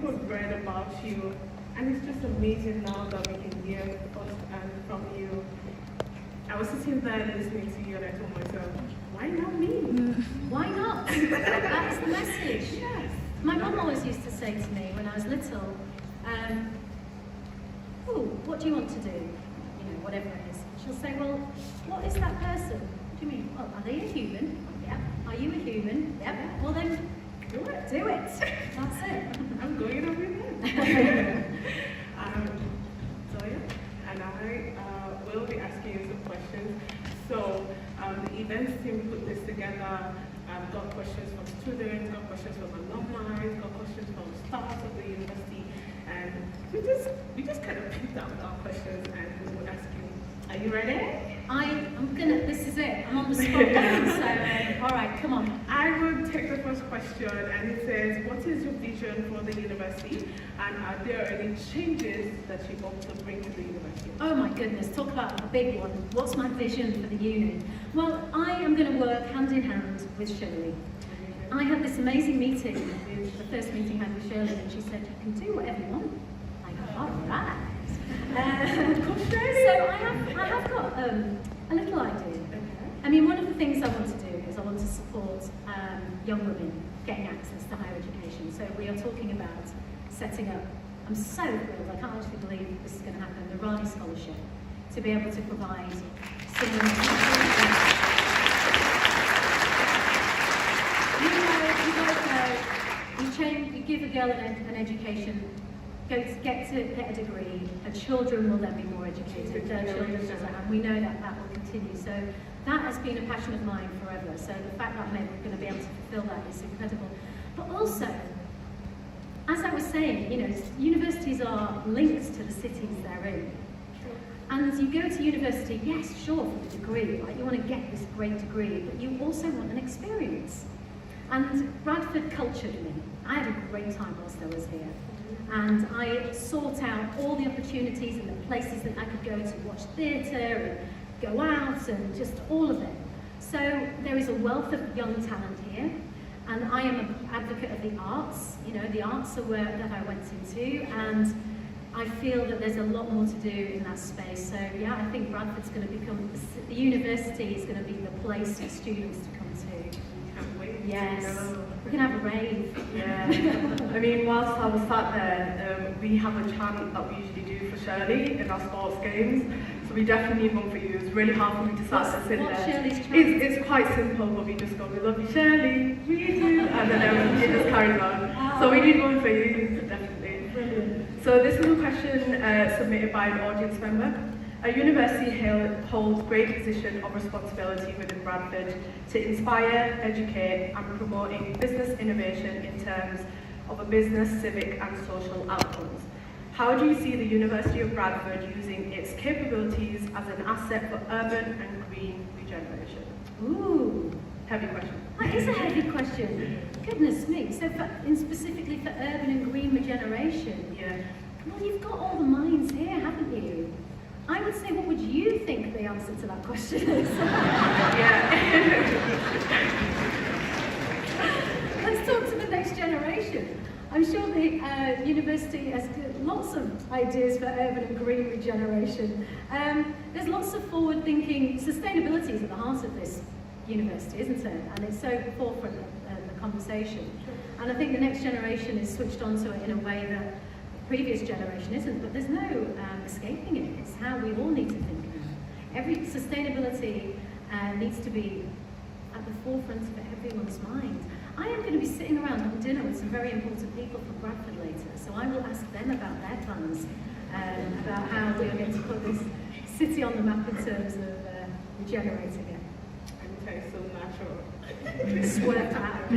think we've read about you, and it's just amazing now that we can hear from you. I was sitting there listening to you, and I told myself, why not me? Why not? That is the message. Yes. My mum always used to say to me when I was little, oh, what do you want to do? You know, whatever it is. She'll say, well, what is that person? What do you mean? Well, are they a human? Yeah. Are you a human? Yep. Well then, do it. Do it. That's it. I'm going over there. Zoya and I will be asking you some questions. So the events team put this together. Got questions from students, got questions from alumni, got questions from staff of the university, and we just kind of picked out our questions and we would ask you, are you ready? This is it, I'm on the spot now, so, all right, come on. I will take the first question, and it says, what is your vision for the university, and are there any changes that you hope to bring to the university? Oh my goodness, talk about a big one. What's my vision for the uni? Well, I am going to work hand in hand with Shirley. I had this amazing meeting, the first meeting I had with Shirley, and she said, you can do whatever you want. I go, all right. So I have got a little idea. I mean, one of the things I want to do is I want to support young women getting access to higher education. So we are talking about setting up, I'm so thrilled, I can't actually believe this is going to happen, the Rani Scholarship, to be able to provide some you give a girl an education, get a degree, her children will then be more educated, their children, and we know that that will continue. So that has been a passion of mine forever. So the fact that I'm going to be able to fulfill that is incredible. But also, as I was saying, you know, universities are linked to the cities they're in. And you go to university, yes, sure, for the degree, right? You want to get this great degree, but you also want an experience. And Bradford cultured me. I had a great time whilst I was here. And I sought out all the opportunities and the places that I could go to watch theatre and go out and just all of it. So there is a wealth of young talent here. And I am an advocate of the arts. You know, the arts are where that I went into. And I feel that there's a lot more to do in that space. So yeah, I think Bradford's going to become, the university is going to be the place for students to come to. Yes, we're going to have a rave. Yeah, I mean, whilst I was sat there, we have a chant that we usually do for Shirley in our sports games. So we definitely need one for you. It's really hard for me to sit there. What's Shirley's chant? It's quite simple, but we just go, we love you, Shirley, we do, and then it just carries on. So we need one for you, definitely. Brilliant. So this is a question submitted by an audience member. A university holds great position of responsibility within Bradford to inspire, educate and promoting business innovation in terms of a business, civic and social outcomes. How do you see the University of Bradford using its capabilities as an asset for urban and green regeneration? Ooh, heavy question. That is a heavy question. Goodness me. So specifically for urban and green regeneration. Yeah. Well, you've got all the minds here, haven't you? I would say, what would you think the answer to that question is? Let's talk to the next generation. I'm sure the university has lots of ideas for urban and green regeneration. There's lots of forward-thinking, sustainability is at the heart of this university, isn't it? And it's so forefront of the conversation. And I think the next generation is switched onto it in a way that previous generation isn't, but there's no escaping it. It's how we all need to think of it. Every sustainability needs to be at the forefront of everyone's mind. I am going to be sitting around having dinner with some very important people from Bradford later, so I will ask them about their plans, about how we are going to put this city on the map in terms of regenerating it. Okay, so natural. Swear out.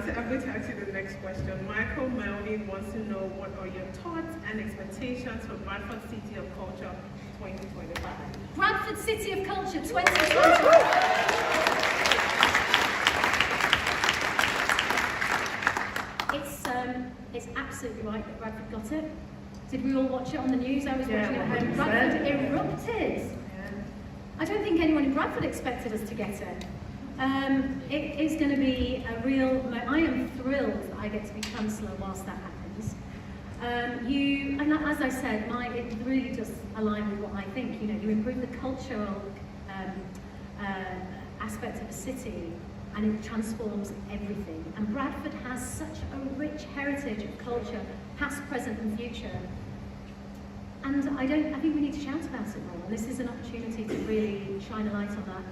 So I'm going to ask you the next question. Michael Melvin wants to know, what are your thoughts and expectations for Bradford City of Culture 2025? Bradford City of Culture 2025. It's absolutely right that Bradford got it. Did we all watch it on the news? I was watching it at home. Bradford erupted. I don't think anyone in Bradford expected us to get it. It is going to be a real, I am thrilled that I get to be Chancellor whilst that happens. And as I said, it really does align with what I think. You know, you improve the cultural aspect of a city and it transforms everything. And Bradford has such a rich heritage of culture, past, present and future. And I think we need to shout about it more. And this is an opportunity to really shine a light on that.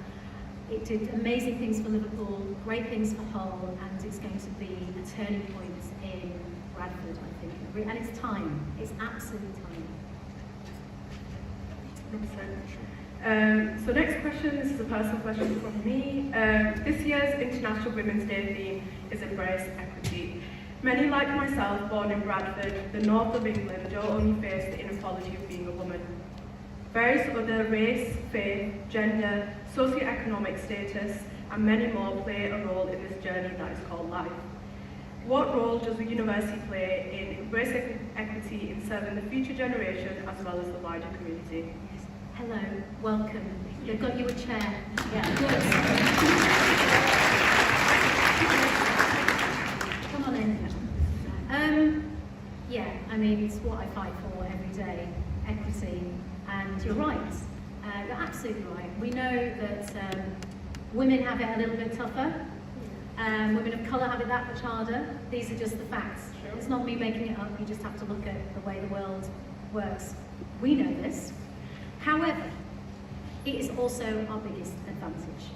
It did amazing things for Liverpool, great things for Hull, and it's going to be a turning point in Bradford, I think. And it's time. It's absolute time. So next question, this is a personal question from me. This year's International Women's Day theme is Embrace Equity. Many, like myself, born in Bradford, the north of England, don't only face the inequality of being a woman. Various other race, faith, gender, socio-economic status, and many more play a role in this journey that is called life. What role does the university play in embracing equity in serving the future generation as well as the wider community? Yes. Hello, welcome. They've got you a chair. Yeah, good. Come on in. Yeah, I mean, it's what I fight for every day, equity. And you're right, you're absolutely right. We know that women have it a little bit tougher. Women of colour have it that much harder. These are just the facts. Sure. It's not me making it up, you just have to look at the way the world works. We know this. However, it is also our biggest advantage.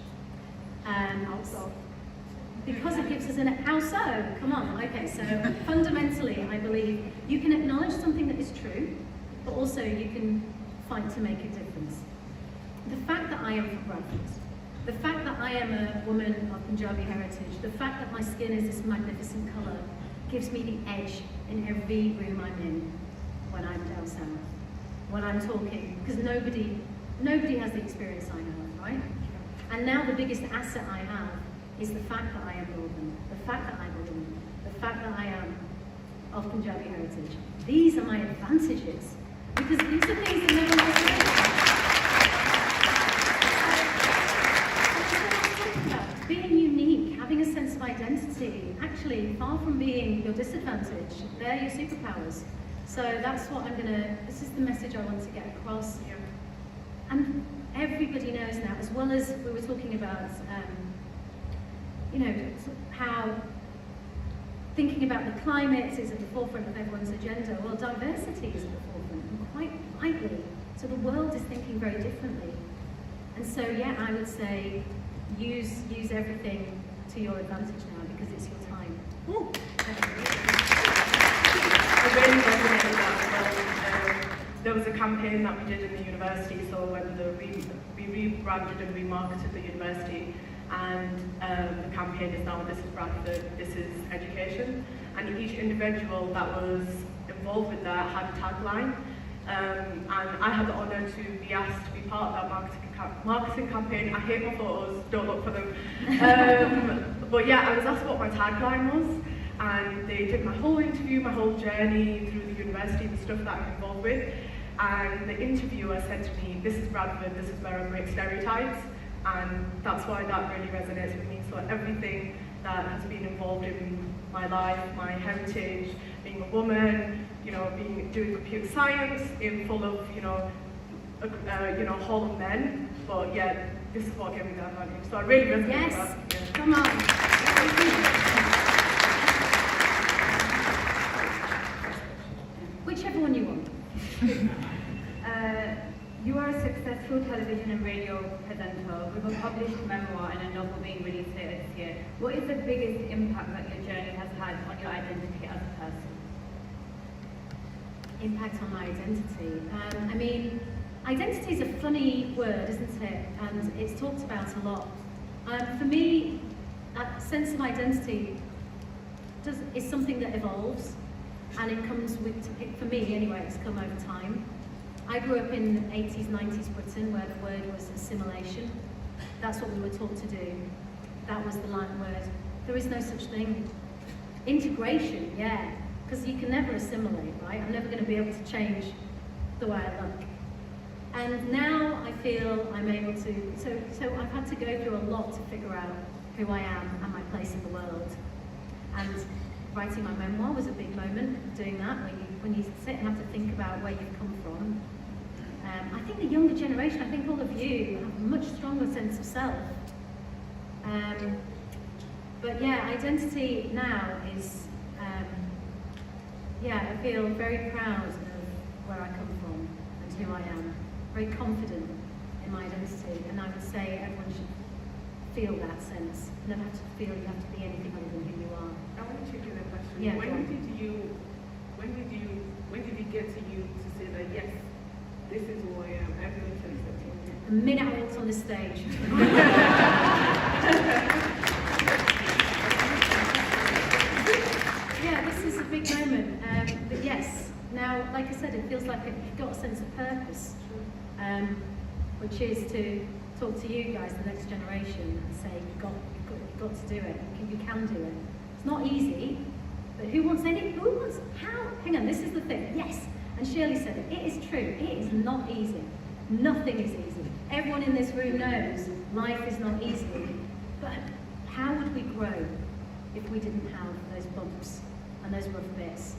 Because it gives us how so? Come on, okay, so fundamentally I believe you can acknowledge something that is true, but also you can fight to make a difference. The fact that I am from Bradford, the fact that I am a woman of Punjabi heritage, the fact that my skin is this magnificent colour gives me the edge in every room I'm in when I'm down south, when I'm talking, because nobody has the experience I have, right? And now the biggest asset I have is the fact that I am northern, the fact that I'm a woman, the fact that I am of Punjabi heritage. These are my advantages, because these are things that never was being unique, having a sense of identity, actually, far from being your disadvantage, they're your superpowers. So that's what this is the message I want to get across. Yeah. And everybody knows now, as well as we were talking about, you know, how thinking about the climate is at the forefront of everyone's agenda. Well, diversity is at the forefront, and quite rightly. So the world is thinking very differently. And so, yeah, I would say use everything to your advantage now, because it's your time. I really resonated with that. There was a campaign that we did in the university, so when we rebranded and remarketed the university, and the campaign is now "This is Bradford, this is education," and each individual that was involved with that had a tagline, and I had the honour to be asked to be part of that marketing campaign. I hate my photos, don't look for them, but yeah, I was asked what my tagline was, and they did my whole interview, my whole journey through the university, the stuff that I'm involved with, and the interviewer said to me, "This is Bradford, this is where I break stereotypes." And that's why that really resonates with me. So everything that has been involved in my life, my heritage, being a woman, you know, doing computer science in full of, hall of men. But yeah, this is what gave me that advantage. So I really resonate with that. Yes, come on. Whichever one you want. You are a successful television and radio presenter with a published memoir and a novel being released later this year. What is the biggest impact that your journey has had on your identity as a person? Impact on my identity. I mean, identity is a funny word, isn't it? And it's talked about a lot. For me, that sense of identity is something that evolves, and it comes with, for me anyway, it's come over time. I grew up in 80s, 90s Britain, where the word was assimilation. That's what we were taught to do. That was the line word. There is no such thing. Integration, yeah, because you can never assimilate, right? I'm never going to be able to change the way I look. And now I feel I'm able to, so I've had to go through a lot to figure out who I am and my place in the world. And writing my memoir was a big moment, doing that, when you sit and have to think about where you've come from. I think the younger generation, I think all of you have a much stronger sense of self. But yeah, identity now is, I feel very proud of where I come from and who I am. Very confident in my identity, and I would say everyone should feel that sense. You never have to feel you have to be anything other than who you are. I want to do the question. Yeah, When did it get to you to say that yes, this is who I am, I'm going to accept it? The minute I walked on the stage. Yeah, this is a big moment. But yes, now, like I said, it feels like you've got a sense of purpose, which is to talk to you guys, the next generation, and say you've got to do it. You can do it. It's not easy, but who wants? How? Hang on, this is the thing. Yes, and Shirley said it. It is true. It is not easy. Nothing is easy. Everyone in this room knows life is not easy. But how would we grow if we didn't have those bumps and those rough bits?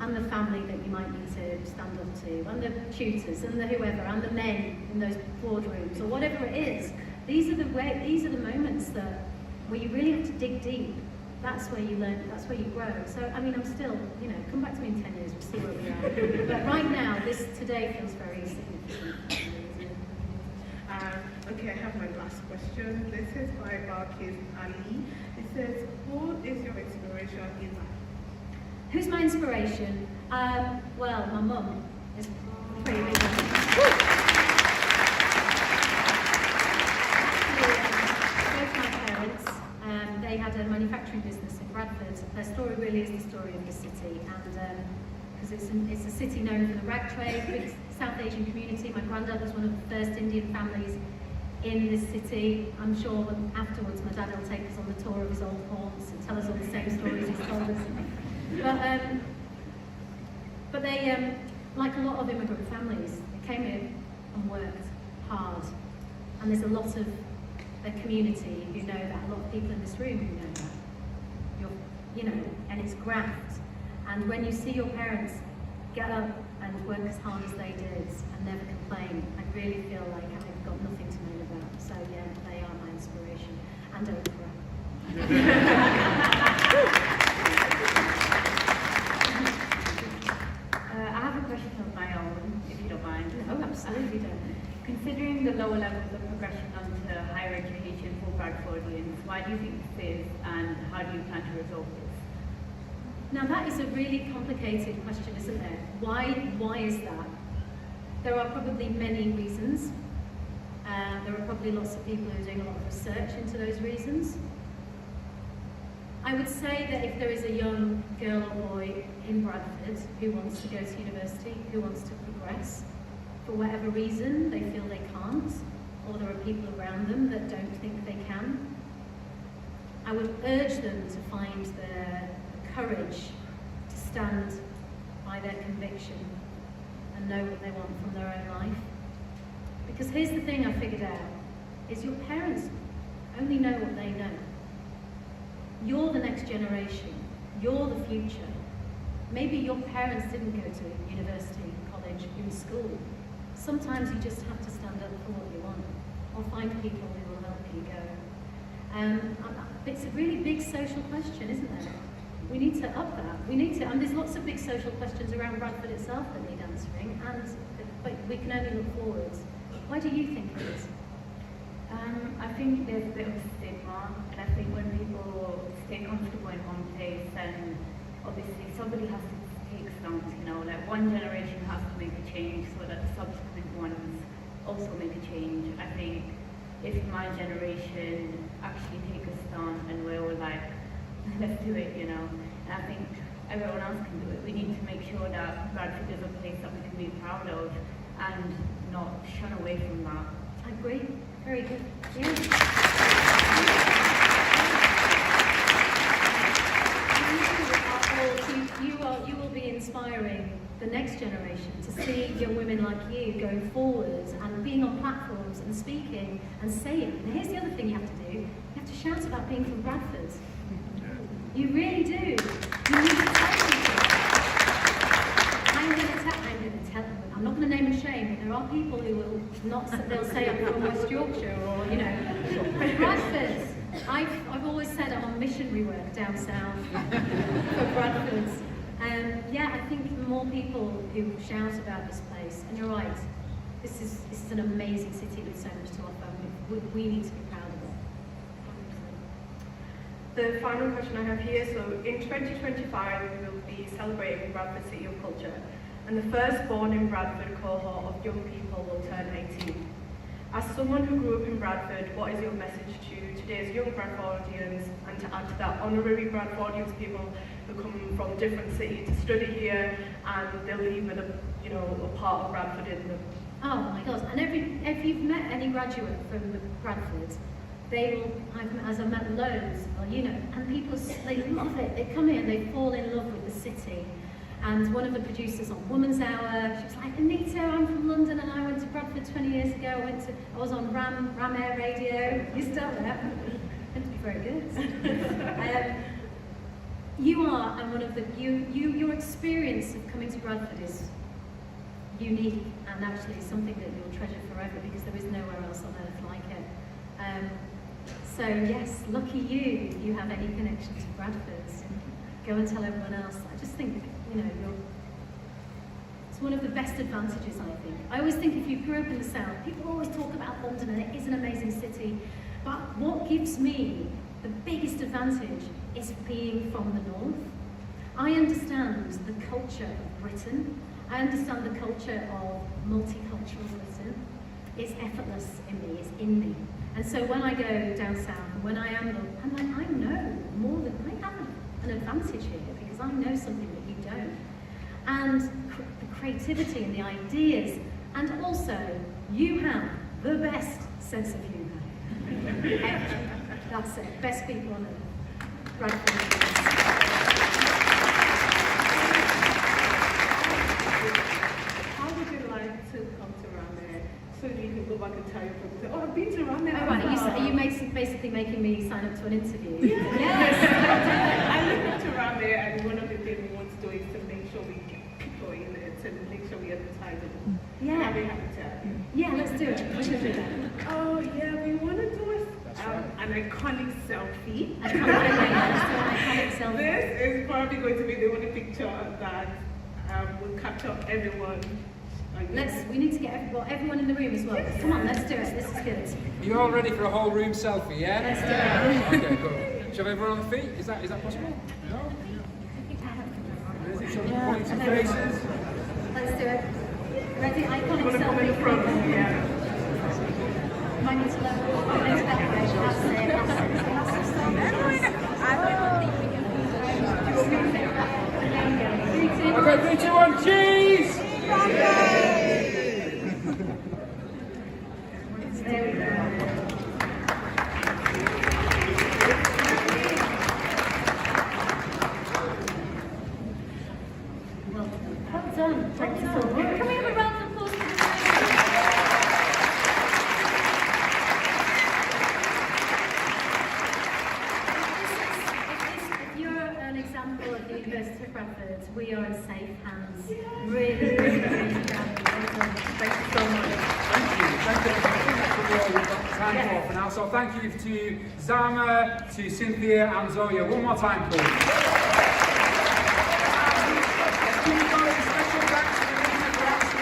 And the family that you might need to stand up to, and the tutors, and the whoever, and the men in those boardrooms, or whatever it is. These are the moments where you really have to dig deep. That's where you learn, that's where you grow. So, I mean, I'm still, come back to me in 10 years, we'll see where we are. But right now, today feels very significant. Okay, I have my last question. This is by Balkis Ali. It says, who is your inspiration in life? Who's my inspiration? Well, my mum is pretty big. Both my parents, they had a manufacturing business in Bradford. Their story really is the story of the city, and because it's a city known for the rag trade, big South Asian community. My granddad was one of the first Indian families in this city. I'm sure afterwards my dad will take us on the tour of his old haunts and tell us all the same stories he's told us. But they, like a lot of immigrant families, they came here and worked hard. And there's a lot of the community who know that, a lot of people in this room who know that. And it's graft. And when you see your parents get up and work as hard as they did and never complain, I really feel like I've got nothing to moan about. So yeah, they are my inspiration. And Oprah. I have a question of my own, if you don't mind. Oh, absolutely don't. Considering the lower levels of progression onto higher education for Bradfordians, why do you think this is, and how do you plan to resolve this? Now that is a really complicated question, isn't it? Why is that? There are probably many reasons. There are probably lots of people who are doing a lot of research into those reasons. I would say that if there is a young girl or boy in Bradford who wants to go to university, who wants to progress, for whatever reason they feel they can't, or there are people around them that don't think they can, I would urge them to find the courage to stand by their conviction and know what they want from their own life. Because here's the thing I figured out, is your parents only know what they know. You're the next generation. You're the future. Maybe your parents didn't go to university, college, in school. Sometimes you just have to stand up for what you want, or find people who will help you go. It's a really big social question, isn't it? We need to up that. And there's lots of big social questions around Bradford itself that need answering, but we can only look forwards. Why do you think it is? I think there's a bit of a stigma, and I think when people stay comfortable in one place, then obviously somebody has to take stance, like one generation has to make a change so that the subsequent ones also make a change. I think if my generation actually take a stand and we're all like, let's do it, and I think everyone else can do it. We need to make sure that Bradford is a place that we can be proud of and not shun away from that. I agree. Very good. Yeah. You will be inspired. inspiring the next generation to see young women like you going forward and being on platforms and speaking and saying. And here's the other thing you have to do. You have to shout about being from Bradford. You really do. You need to tell people. I'm going to tell them. I'm not going to name and shame, but there are people who will not, they'll say I'm from West Yorkshire or, you know, Bradford. I've always said I'm on missionary work down south for Bradford. Yeah, I think more people who shout about this place, and you're right, this is an amazing city with so much to offer. We need to be proud of it. The final question I have here, so in 2025 we will be celebrating Bradford City of Culture, and the first born in Bradford cohort of young people will turn 18. As someone who grew up in Bradford, what is your message to today's young Bradfordians, and to add to that, honorary Bradfordians, people who come from different cities to study here and they leave with a part of Bradford in them? Oh my God! And if you've met any graduate from Bradford, they will. I've met loads, and people they love it. They come here, they fall in love with the city. And one of the producers on Woman's Hour, she was like, Anita, I'm from London and I went to Bradford 20 years ago. I was on Ram Air Radio. You still there? Meant to be very good. You are, and one of the your experience of coming to Bradford is unique and actually something that you'll treasure forever because there is nowhere else on earth like it. So yes, lucky you have any connection to Bradford. Go and tell everyone else. I just think, it's one of the best advantages, I think. I always think if you grew up in the South, people always talk about London and it is an amazing city, but what gives me the biggest advantage is being from the North. I understand the culture of Britain. I understand the culture of multicultural Britain. It's effortless in me, it's in me. And so when I go down south, when I am, I'm like, I know more than, I have an advantage here because I know something that you don't. And the creativity and the ideas, and also you have the best sense of humour. That's it, best people on earth. Bradford. How would you like to come to Rame so you can go back and tell your friends, oh, I've been to Rame. Oh, right, are you basically making me sign up to an interview? Yeah. Yes. I look up to Rame, and one of the things we want to do is to make sure we get people in there, to make sure we advertise it. Yeah. Rame Habitat. Yeah, let's do it. We should do that. Oh, yeah, we want to do an iconic selfie. Iconic selfie. This is probably going to be the only picture that will capture everyone. We need to get everyone in the room as well. Yes. Come on, let's do it. This is good. You all ready for a whole room selfie, yeah? Let's do it. Okay, cool. Shall we have everyone on the feet? Is that possible? No? Shall we point some faces? Let's do it. Ready? Iconic You want to come in the selfie. front? Yeah. Might need to level. That's it. Okay, 3, 2, 1, cheese! There we go. Well done. Thank you so much. Can we have a round of applause for this? If you're an example of the University of Bradford, we are in safe hands. Really, really, really proud of you. Thank you so much. Thank you. Thank you. That's all we've got time for now. So thank you to Zama, to Cynthia and Zoya. One more time, please.